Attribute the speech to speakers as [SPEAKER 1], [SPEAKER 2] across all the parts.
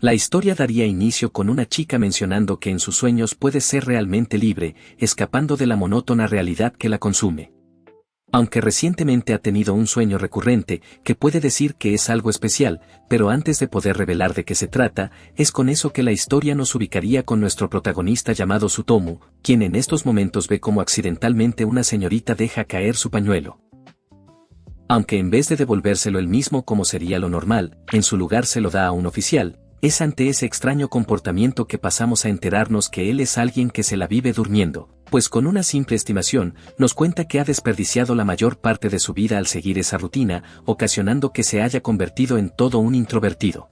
[SPEAKER 1] La historia daría inicio con una chica mencionando que en sus sueños puede ser realmente libre, escapando de la monótona realidad que la consume. Aunque recientemente ha tenido un sueño recurrente, que puede decir que es algo especial, pero antes de poder revelar de qué se trata, es con eso que la historia nos ubicaría con nuestro protagonista llamado Tsutomu, quien en estos momentos ve cómo accidentalmente una señorita deja caer su pañuelo. Aunque en vez de devolvérselo él mismo como sería lo normal, en su lugar se lo da a un oficial, es ante ese extraño comportamiento que pasamos a enterarnos que él es alguien que se la vive durmiendo, pues con una simple estimación, nos cuenta que ha desperdiciado la mayor parte de su vida al seguir esa rutina, ocasionando que se haya convertido en todo un introvertido.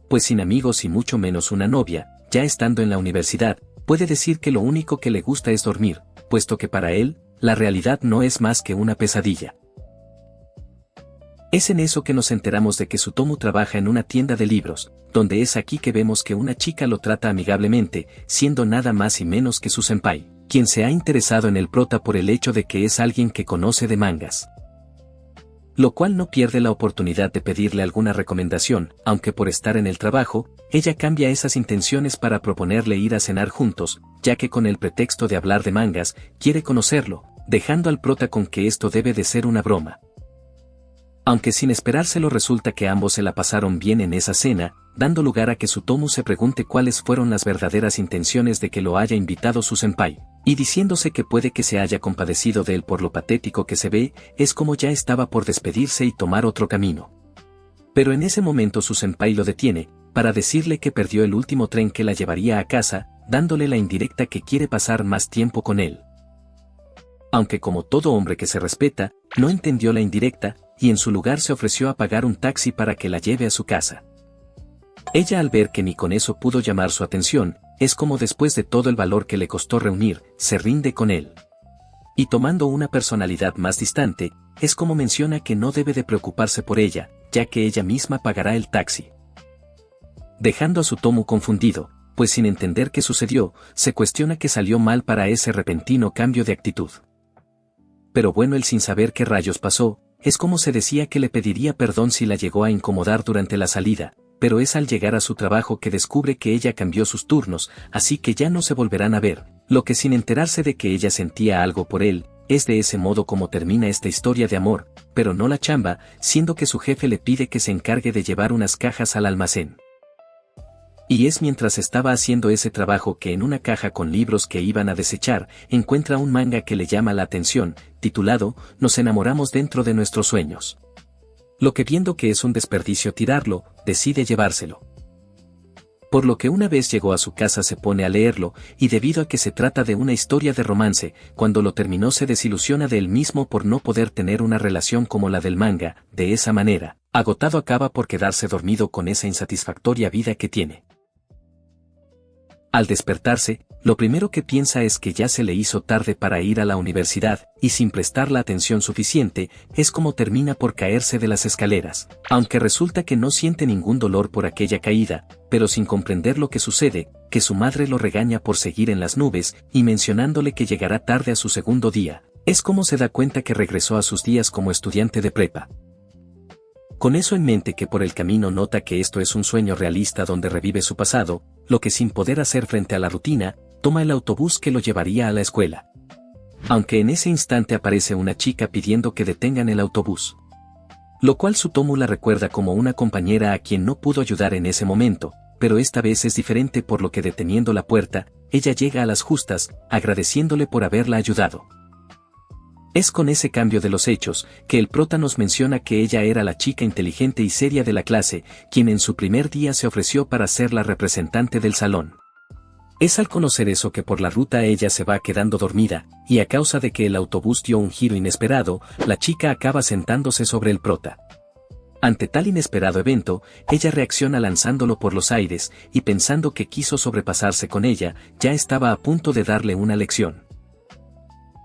[SPEAKER 1] Pues sin amigos y mucho menos una novia, ya estando en la universidad, puede decir que lo único que le gusta es dormir, puesto que para él, la realidad no es más que una pesadilla. Es en eso que nos enteramos de que Tsutomu trabaja en una tienda de libros, donde es aquí que vemos que una chica lo trata amigablemente, siendo nada más y menos que su senpai, quien se ha interesado en el prota por el hecho de que es alguien que conoce de mangas. Lo cual no pierde la oportunidad de pedirle alguna recomendación, aunque por estar en el trabajo, ella cambia esas intenciones para proponerle ir a cenar juntos, ya que con el pretexto de hablar de mangas, quiere conocerlo, dejando al prota con que esto debe de ser una broma. Aunque sin esperárselo resulta que ambos se la pasaron bien en esa cena, dando lugar a que Tsutomu se pregunte cuáles fueron las verdaderas intenciones de que lo haya invitado su senpai, y diciéndose que puede que se haya compadecido de él por lo patético que se ve, es como ya estaba por despedirse y tomar otro camino. Pero en ese momento su senpai lo detiene, para decirle que perdió el último tren que la llevaría a casa, dándole la indirecta que quiere pasar más tiempo con él. Aunque como todo hombre que se respeta, no entendió la indirecta, y en su lugar se ofreció a pagar un taxi para que la lleve a su casa. Ella al ver que ni con eso pudo llamar su atención, es como después de todo el valor que le costó reunir, se rinde con él. Y tomando una personalidad más distante, es como menciona que no debe de preocuparse por ella, ya que ella misma pagará el taxi. Dejando a Tsutomu confundido, pues sin entender qué sucedió, se cuestiona que salió mal para ese repentino cambio de actitud. Pero bueno, él sin saber qué rayos pasó, es como se decía que le pediría perdón si la llegó a incomodar durante la salida, pero es al llegar a su trabajo que descubre que ella cambió sus turnos, así que ya no se volverán a ver, lo que sin enterarse de que ella sentía algo por él, es de ese modo como termina esta historia de amor, pero no la chamba, siendo que su jefe le pide que se encargue de llevar unas cajas al almacén. Y es mientras estaba haciendo ese trabajo que en una caja con libros que iban a desechar, encuentra un manga que le llama la atención, titulado, Nos enamoramos dentro de nuestros sueños. Lo que viendo que es un desperdicio tirarlo, decide llevárselo. Por lo que una vez llegó a su casa se pone a leerlo, y debido a que se trata de una historia de romance, cuando lo terminó se desilusiona de él mismo por no poder tener una relación como la del manga, de esa manera, agotado acaba por quedarse dormido con esa insatisfactoria vida que tiene. Al despertarse, lo primero que piensa es que ya se le hizo tarde para ir a la universidad, y sin prestar la atención suficiente, es como termina por caerse de las escaleras, aunque resulta que no siente ningún dolor por aquella caída, pero sin comprender lo que sucede, que su madre lo regaña por seguir en las nubes, y mencionándole que llegará tarde a su segundo día, es como se da cuenta que regresó a sus días como estudiante de prepa. Con eso en mente que por el camino nota que esto es un sueño realista donde revive su pasado, lo que sin poder hacer frente a la rutina, toma el autobús que lo llevaría a la escuela. Aunque en ese instante aparece una chica pidiendo que detengan el autobús. Lo cual Tsutomu la recuerda como una compañera a quien no pudo ayudar en ese momento, pero esta vez es diferente por lo que deteniendo la puerta, ella llega a las justas, agradeciéndole por haberla ayudado. Es con ese cambio de los hechos, que el prota nos menciona que ella era la chica inteligente y seria de la clase, quien en su primer día se ofreció para ser la representante del salón. Es al conocer eso que por la ruta ella se va quedando dormida, y a causa de que el autobús dio un giro inesperado, la chica acaba sentándose sobre el prota. Ante tal inesperado evento, ella reacciona lanzándolo por los aires, y pensando que quiso sobrepasarse con ella, ya estaba a punto de darle una lección.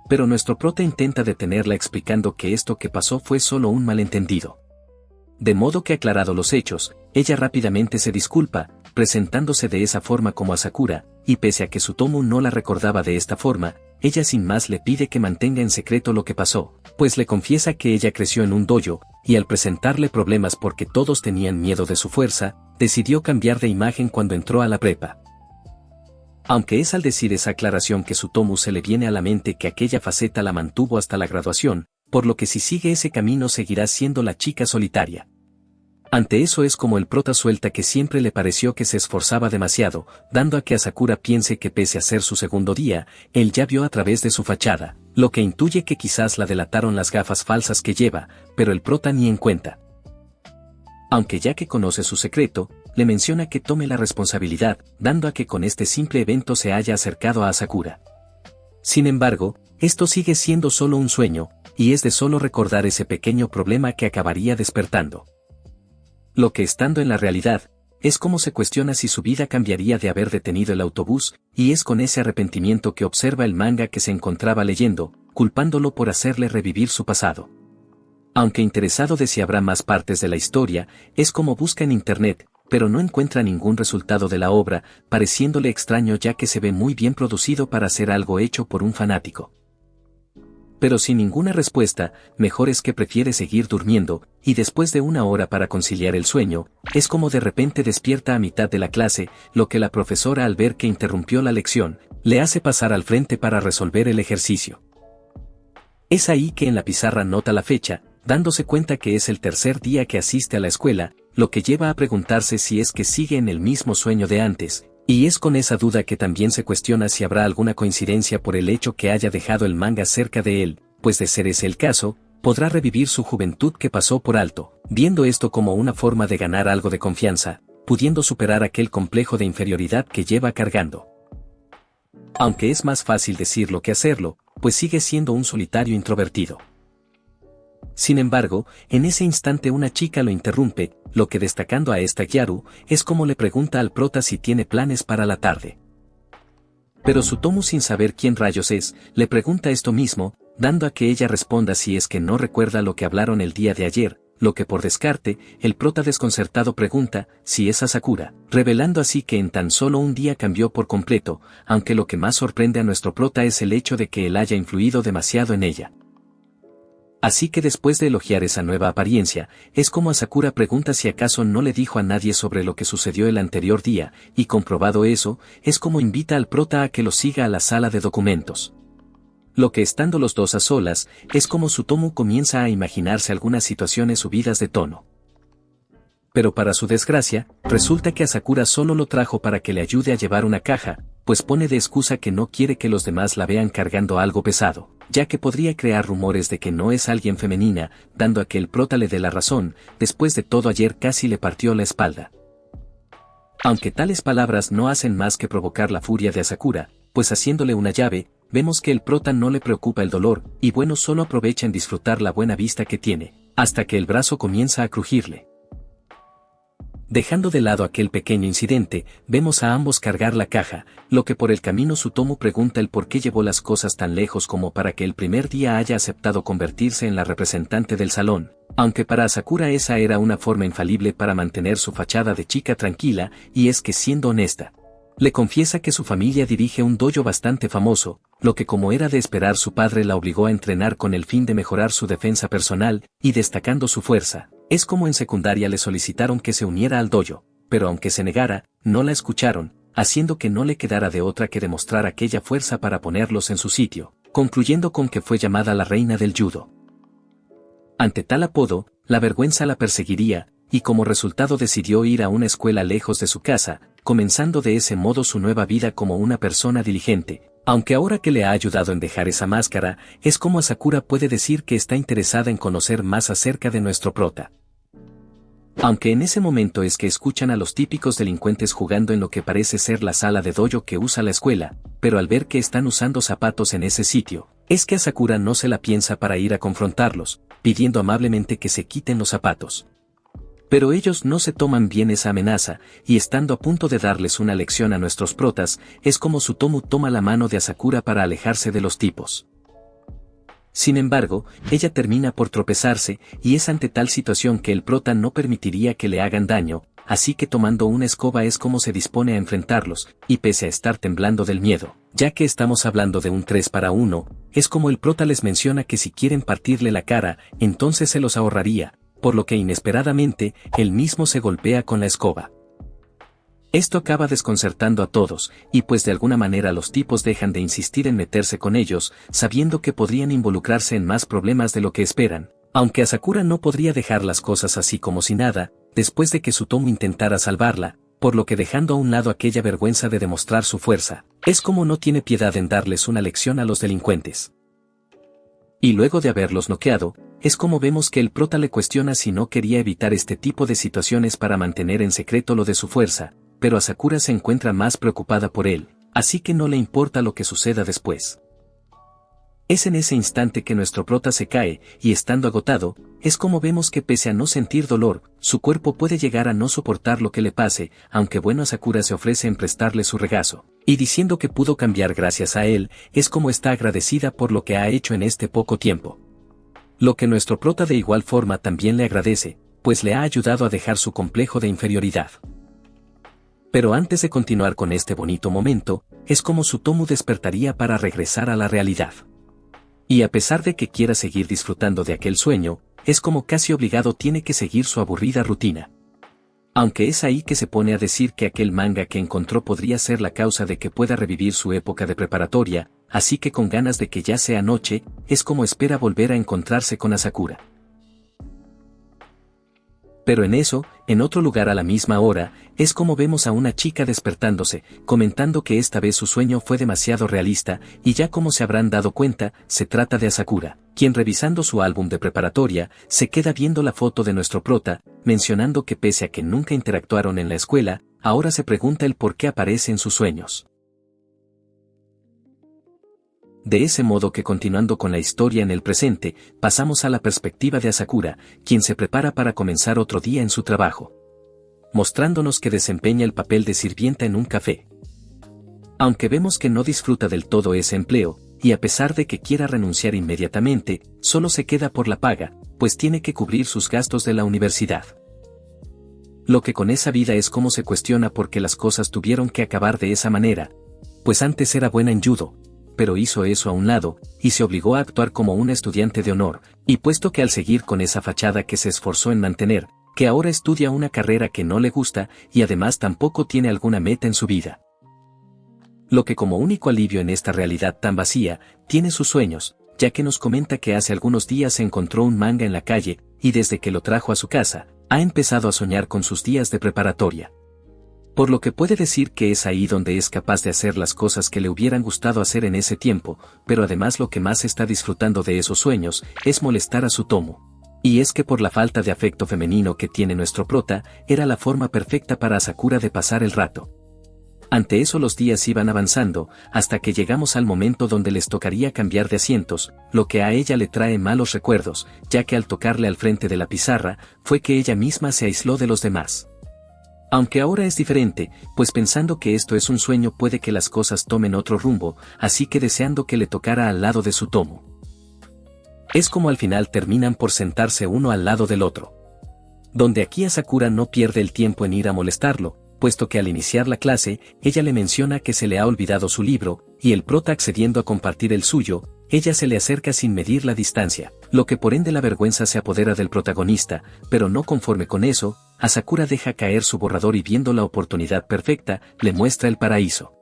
[SPEAKER 1] Pero nuestro prota intenta detenerla explicando que esto que pasó fue solo un malentendido. De modo que aclarado los hechos, ella rápidamente se disculpa, presentándose de esa forma como a Sakura, y pese a que Tsutomu no la recordaba de esta forma, ella sin más le pide que mantenga en secreto lo que pasó, pues le confiesa que ella creció en un dojo, y al presentarle problemas porque todos tenían miedo de su fuerza, decidió cambiar de imagen cuando entró a la prepa. Aunque es al decir esa aclaración que Tsutomu se le viene a la mente que aquella faceta la mantuvo hasta la graduación, por lo que si sigue ese camino seguirá siendo la chica solitaria. Ante eso es como el prota suelta que siempre le pareció que se esforzaba demasiado, dando a que Asakura piense que pese a ser su segundo día, él ya vio a través de su fachada, lo que intuye que quizás la delataron las gafas falsas que lleva, pero el prota ni en cuenta. Aunque ya que conoce su secreto, le menciona que tome la responsabilidad, dando a que con este simple evento se haya acercado a Asakura. Sin embargo, esto sigue siendo solo un sueño, y es de solo recordar ese pequeño problema que acabaría despertando. Lo que estando en la realidad, es como se cuestiona si su vida cambiaría de haber detenido el autobús, y es con ese arrepentimiento que observa el manga que se encontraba leyendo, culpándolo por hacerle revivir su pasado. Aunque interesado de si habrá más partes de la historia, es como busca en internet, pero no encuentra ningún resultado de la obra, pareciéndole extraño ya que se ve muy bien producido para ser algo hecho por un fanático. Pero sin ninguna respuesta, mejor es que prefiere seguir durmiendo, y después de una hora para conciliar el sueño, es como de repente despierta a mitad de la clase, lo que la profesora al ver que interrumpió la lección, le hace pasar al frente para resolver el ejercicio. Es ahí que en la pizarra nota la fecha, dándose cuenta que es el tercer día que asiste a la escuela, lo que lleva a preguntarse si es que sigue en el mismo sueño de antes, y es con esa duda que también se cuestiona si habrá alguna coincidencia por el hecho que haya dejado el manga cerca de él, pues de ser ese el caso, podrá revivir su juventud que pasó por alto, viendo esto como una forma de ganar algo de confianza, pudiendo superar aquel complejo de inferioridad que lleva cargando. Aunque es más fácil decirlo que hacerlo, pues sigue siendo un solitario introvertido. Sin embargo, en ese instante una chica lo interrumpe, lo que destacando a esta Gyaru, es como le pregunta al prota si tiene planes para la tarde. Pero Tsutomu sin saber quién rayos es, le pregunta esto mismo, dando a que ella responda si es que no recuerda lo que hablaron el día de ayer, lo que por descarte, el prota desconcertado pregunta si es Asakura, revelando así que en tan solo un día cambió por completo, aunque lo que más sorprende a nuestro prota es el hecho de que él haya influido demasiado en ella. Así que después de elogiar esa nueva apariencia, es como Asakura pregunta si acaso no le dijo a nadie sobre lo que sucedió el anterior día, y comprobado eso, es como invita al prota a que lo siga a la sala de documentos. Lo que estando los dos a solas, es como Tsutomu comienza a imaginarse algunas situaciones subidas de tono. Pero para su desgracia, resulta que Asakura solo lo trajo para que le ayude a llevar una caja, pues pone de excusa que no quiere que los demás la vean cargando algo pesado, ya que podría crear rumores de que no es alguien femenina, dando a que el prota le dé la razón, después de todo ayer casi le partió la espalda. Aunque tales palabras no hacen más que provocar la furia de Asakura, pues haciéndole una llave, vemos que el prota no le preocupa el dolor, y bueno solo aprovecha en disfrutar la buena vista que tiene, hasta que el brazo comienza a crujirle. Dejando de lado aquel pequeño incidente, vemos a ambos cargar la caja, lo que por el camino Tsutomu pregunta el por qué llevó las cosas tan lejos como para que el primer día haya aceptado convertirse en la representante del salón, aunque para Asakura esa era una forma infalible para mantener su fachada de chica tranquila, y es que siendo honesta, le confiesa que su familia dirige un dojo bastante famoso, lo que como era de esperar su padre la obligó a entrenar con el fin de mejorar su defensa personal, y destacando su fuerza. Es como en secundaria le solicitaron que se uniera al dojo, pero aunque se negara, no la escucharon, haciendo que no le quedara de otra que demostrar aquella fuerza para ponerlos en su sitio, concluyendo con que fue llamada la reina del judo. Ante tal apodo, la vergüenza la perseguiría, y como resultado decidió ir a una escuela lejos de su casa, comenzando de ese modo su nueva vida como una persona diligente, aunque ahora que le ha ayudado en dejar esa máscara, es como Asakura puede decir que está interesada en conocer más acerca de nuestro prota. Aunque en ese momento es que escuchan a los típicos delincuentes jugando en lo que parece ser la sala de dojo que usa la escuela, pero al ver que están usando zapatos en ese sitio, es que Asakura no se la piensa para ir a confrontarlos, pidiendo amablemente que se quiten los zapatos. Pero ellos no se toman bien esa amenaza, y estando a punto de darles una lección a nuestros protas, es como Tsutomu toma la mano de Asakura para alejarse de los tipos. Sin embargo, ella termina por tropezarse, y es ante tal situación que el prota no permitiría que le hagan daño, así que tomando una escoba es como se dispone a enfrentarlos, y pese a estar temblando del miedo, ya que estamos hablando de un 3 para 1, es como el prota les menciona que si quieren partirle la cara, entonces se los ahorraría, por lo que inesperadamente, él mismo se golpea con la escoba. Esto acaba desconcertando a todos, y pues de alguna manera los tipos dejan de insistir en meterse con ellos, sabiendo que podrían involucrarse en más problemas de lo que esperan. Aunque Asakura no podría dejar las cosas así como si nada, después de que Tsutomu intentara salvarla, por lo que dejando a un lado aquella vergüenza de demostrar su fuerza, es como no tiene piedad en darles una lección a los delincuentes. Y luego de haberlos noqueado, es como vemos que el prota le cuestiona si no quería evitar este tipo de situaciones para mantener en secreto lo de su fuerza, pero Asakura se encuentra más preocupada por él, así que no le importa lo que suceda después. Es en ese instante que nuestro prota se cae, y estando agotado, es como vemos que pese a no sentir dolor, su cuerpo puede llegar a no soportar lo que le pase, aunque bueno Asakura se ofrece en prestarle su regazo, y diciendo que pudo cambiar gracias a él, es como está agradecida por lo que ha hecho en este poco tiempo. Lo que nuestro prota de igual forma también le agradece, pues le ha ayudado a dejar su complejo de inferioridad. Pero antes de continuar con este bonito momento, es como Tsutomu despertaría para regresar a la realidad. Y a pesar de que quiera seguir disfrutando de aquel sueño, es como casi obligado tiene que seguir su aburrida rutina. Aunque es ahí que se pone a decir que aquel manga que encontró podría ser la causa de que pueda revivir su época de preparatoria, así que con ganas de que ya sea noche, es como espera volver a encontrarse con Asakura. Pero en eso, en otro lugar a la misma hora, es como vemos a una chica despertándose, comentando que esta vez su sueño fue demasiado realista, y ya como se habrán dado cuenta, se trata de Asakura, quien revisando su álbum de preparatoria, se queda viendo la foto de nuestro prota, mencionando que pese a que nunca interactuaron en la escuela, ahora se pregunta el por qué aparece en sus sueños. De ese modo que continuando con la historia en el presente, pasamos a la perspectiva de Asakura, quien se prepara para comenzar otro día en su trabajo, mostrándonos que desempeña el papel de sirvienta en un café. Aunque vemos que no disfruta del todo ese empleo, y a pesar de que quiera renunciar inmediatamente, solo se queda por la paga, pues tiene que cubrir sus gastos de la universidad. Lo que con esa vida es como se cuestiona por qué las cosas tuvieron que acabar de esa manera, pues antes era buena en judo, pero hizo eso a un lado, y se obligó a actuar como una estudiante de honor, y puesto que al seguir con esa fachada que se esforzó en mantener, que ahora estudia una carrera que no le gusta, y además tampoco tiene alguna meta en su vida. Lo que como único alivio en esta realidad tan vacía, tiene sus sueños, ya que nos comenta que hace algunos días encontró un manga en la calle, y desde que lo trajo a su casa, ha empezado a soñar con sus días de preparatoria. Por lo que puede decir que es ahí donde es capaz de hacer las cosas que le hubieran gustado hacer en ese tiempo, pero además lo que más está disfrutando de esos sueños, es molestar a Tsutomu. Y es que por la falta de afecto femenino que tiene nuestro prota, era la forma perfecta para Asakura de pasar el rato. Ante eso los días iban avanzando, hasta que llegamos al momento donde les tocaría cambiar de asientos, lo que a ella le trae malos recuerdos, ya que al tocarle al frente de la pizarra, fue que ella misma se aisló de los demás. Aunque ahora es diferente, pues pensando que esto es un sueño puede que las cosas tomen otro rumbo, así que deseando que le tocara al lado de Tsutomu. Es como al final terminan por sentarse uno al lado del otro. Donde aquí Asakura no pierde el tiempo en ir a molestarlo, puesto que al iniciar la clase, ella le menciona que se le ha olvidado su libro, y el prota accediendo a compartir el suyo, ella se le acerca sin medir la distancia, lo que por ende la vergüenza se apodera del protagonista, pero no conforme con eso, Asakura deja caer su borrador y viendo la oportunidad perfecta, le muestra el paraíso.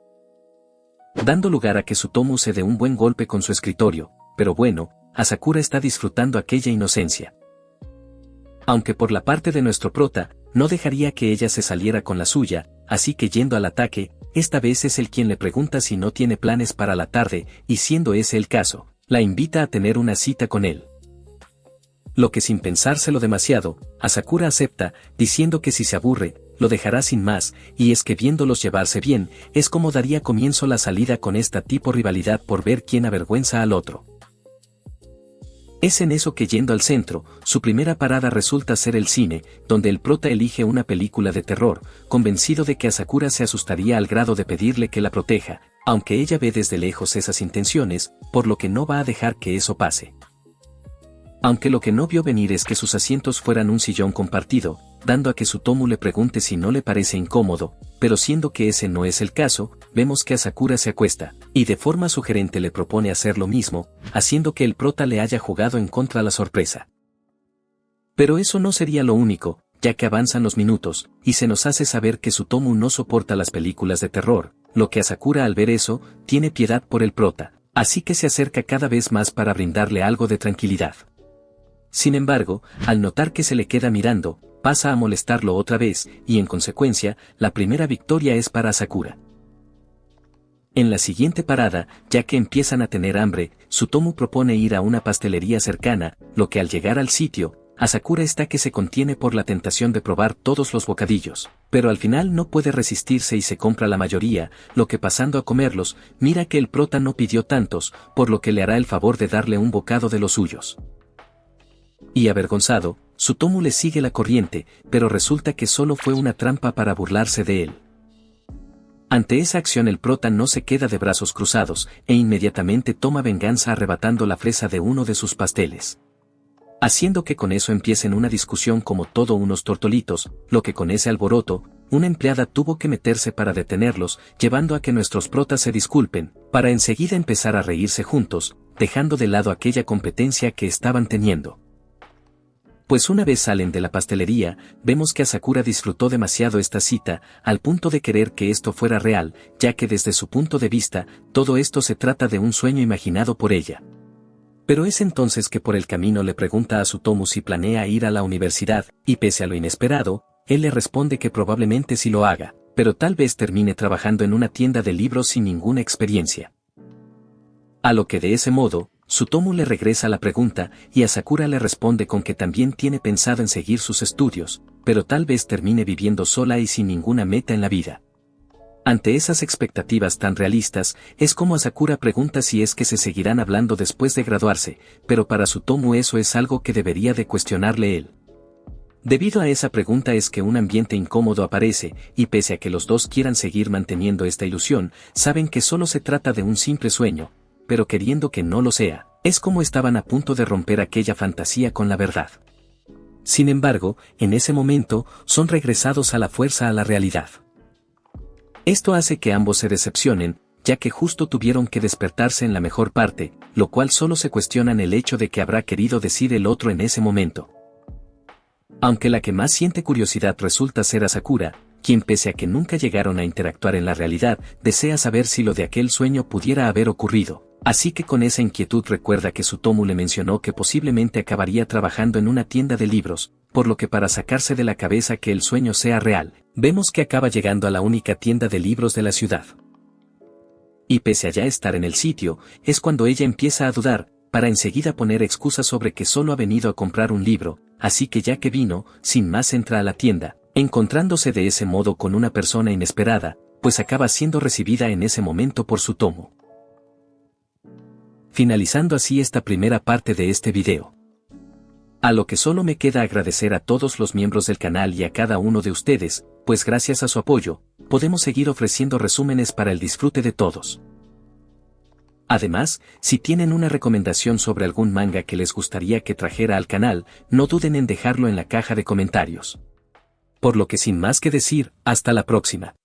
[SPEAKER 1] Dando lugar a que Tsutomu se dé un buen golpe con su escritorio, pero bueno, Asakura está disfrutando aquella inocencia. Aunque por la parte de nuestro prota, no dejaría que ella se saliera con la suya, así que yendo al ataque, esta vez es él quien le pregunta si no tiene planes para la tarde, y siendo ese el caso, la invita a tener una cita con él. Lo que sin pensárselo demasiado, Asakura acepta, diciendo que si se aburre, lo dejará sin más, y es que viéndolos llevarse bien, es como daría comienzo la salida con esta tipo rivalidad por ver quién avergüenza al otro. Es en eso que yendo al centro, su primera parada resulta ser el cine, donde el prota elige una película de terror, convencido de que Asakura se asustaría al grado de pedirle que la proteja, aunque ella ve desde lejos esas intenciones, por lo que no va a dejar que eso pase. Aunque lo que no vio venir es que sus asientos fueran un sillón compartido, dando a que Tsutomu le pregunte si no le parece incómodo, pero siendo que ese no es el caso, vemos que Asakura se acuesta, y de forma sugerente le propone hacer lo mismo, haciendo que el prota le haya jugado en contra la sorpresa. Pero eso no sería lo único, ya que avanzan los minutos, y se nos hace saber que Tsutomu no soporta las películas de terror, lo que Asakura al ver eso, tiene piedad por el prota, así que se acerca cada vez más para brindarle algo de tranquilidad. Sin embargo, al notar que se le queda mirando, pasa a molestarlo otra vez, y en consecuencia, la primera victoria es para Asakura. En la siguiente parada, ya que empiezan a tener hambre, Tsutomu propone ir a una pastelería cercana, lo que al llegar al sitio, Asakura está que se contiene por la tentación de probar todos los bocadillos, pero al final no puede resistirse y se compra la mayoría, lo que pasando a comerlos, mira que el prota no pidió tantos, por lo que le hará el favor de darle un bocado de los suyos. Y avergonzado, Tsutomu le sigue la corriente, pero resulta que solo fue una trampa para burlarse de él. Ante esa acción el prota no se queda de brazos cruzados, e inmediatamente toma venganza arrebatando la fresa de uno de sus pasteles. Haciendo que con eso empiecen una discusión como todo unos tortolitos, lo que con ese alboroto, una empleada tuvo que meterse para detenerlos, llevando a que nuestros protas se disculpen, para enseguida empezar a reírse juntos, dejando de lado aquella competencia que estaban teniendo. Pues una vez salen de la pastelería, vemos que Asakura disfrutó demasiado esta cita, al punto de querer que esto fuera real, ya que desde su punto de vista, todo esto se trata de un sueño imaginado por ella. Pero es entonces que por el camino le pregunta a Tsutomu si planea ir a la universidad, y pese a lo inesperado, él le responde que probablemente sí lo haga, pero tal vez termine trabajando en una tienda de libros sin ninguna experiencia. A lo que de ese modo, Tsutomu le regresa la pregunta, y Asakura le responde con que también tiene pensado en seguir sus estudios, pero tal vez termine viviendo sola y sin ninguna meta en la vida. Ante esas expectativas tan realistas, es como Asakura pregunta si es que se seguirán hablando después de graduarse, pero para Tsutomu eso es algo que debería de cuestionarle él. Debido a esa pregunta es que un ambiente incómodo aparece, y pese a que los dos quieran seguir manteniendo esta ilusión, saben que solo se trata de un simple sueño, pero queriendo que no lo sea, es como estaban a punto de romper aquella fantasía con la verdad. Sin embargo, en ese momento, son regresados a la fuerza a la realidad. Esto hace que ambos se decepcionen, ya que justo tuvieron que despertarse en la mejor parte, lo cual solo se cuestionan el hecho de que habrá querido decir el otro en ese momento. Aunque la que más siente curiosidad resulta ser Asakura, quien pese a que nunca llegaron a interactuar en la realidad, desea saber si lo de aquel sueño pudiera haber ocurrido. Así que con esa inquietud recuerda que Tsutomu le mencionó que posiblemente acabaría trabajando en una tienda de libros, por lo que para sacarse de la cabeza que el sueño sea real, vemos que acaba llegando a la única tienda de libros de la ciudad. Y pese a ya estar en el sitio, es cuando ella empieza a dudar, para enseguida poner excusas sobre que solo ha venido a comprar un libro, así que ya que vino, sin más entra a la tienda, encontrándose de ese modo con una persona inesperada, pues acaba siendo recibida en ese momento por Tsutomu. Finalizando así esta primera parte de este video. A lo que solo me queda agradecer a todos los miembros del canal y a cada uno de ustedes, pues gracias a su apoyo, podemos seguir ofreciendo resúmenes para el disfrute de todos. Además, si tienen una recomendación sobre algún manga que les gustaría que trajera al canal, no duden en dejarlo en la caja de comentarios. Por lo que sin más que decir, hasta la próxima.